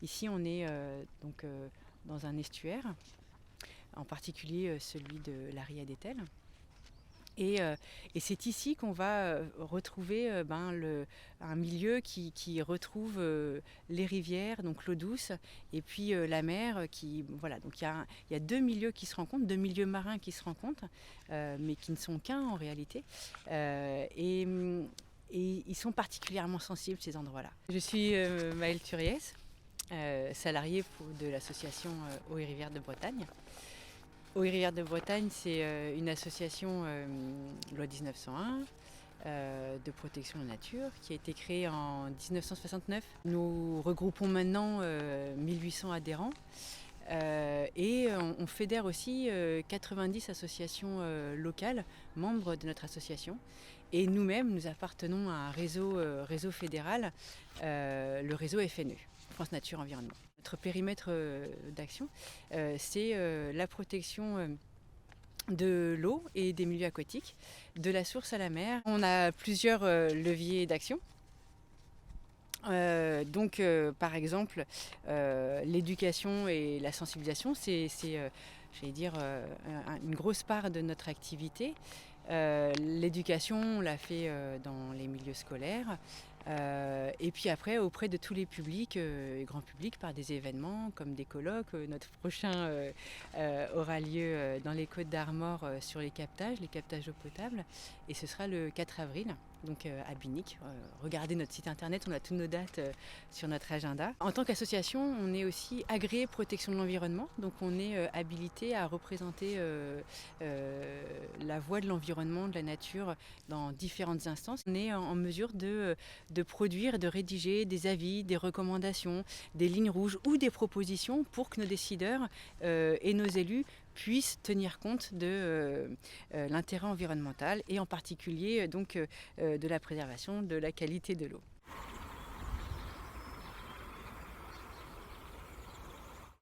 Ici, on est dans un estuaire, en particulier celui de la Riade-Etel. Et c'est ici qu'on va retrouver un milieu qui retrouve les rivières, donc l'eau douce, et puis la mer. Voilà, donc il y a deux milieux qui se rencontrent, deux milieux marins qui se rencontrent, mais qui ne sont qu'un en réalité. Et ils sont particulièrement sensibles, ces endroits-là. Je suis Maëlle Turiès, salariée de l'association Eaux et Rivières de Bretagne. Eaux et Rivières de Bretagne, c'est une association loi 1901 de protection de la nature qui a été créée en 1969. Nous regroupons maintenant 1800 adhérents et on fédère aussi 90 associations locales, membres de notre association. Et nous-mêmes, nous appartenons à un réseau fédéral, le réseau FNE, France Nature Environnement. Notre périmètre d'action, c'est la protection de l'eau et des milieux aquatiques, de la source à la mer. On a plusieurs leviers d'action. Par exemple, l'éducation et la sensibilisation, c'est une grosse part de notre activité. L'éducation, on l'a fait dans les milieux scolaires. Et puis après, auprès de tous les publics, grand public, par des événements comme des colloques. Notre prochain aura lieu dans les Côtes d'Armor sur les captages d'eau potable. Et ce sera le 4 avril. Donc à Binic. Regardez notre site internet, on a toutes nos dates sur notre agenda. En tant qu'association, on est aussi agréé protection de l'environnement, donc on est habilité à représenter la voix de l'environnement, de la nature dans différentes instances. On est en mesure de produire, de rédiger des avis, des recommandations, des lignes rouges ou des propositions pour que nos décideurs et nos élus puissent tenir compte de l'intérêt environnemental et en particulier de la préservation de la qualité de l'eau.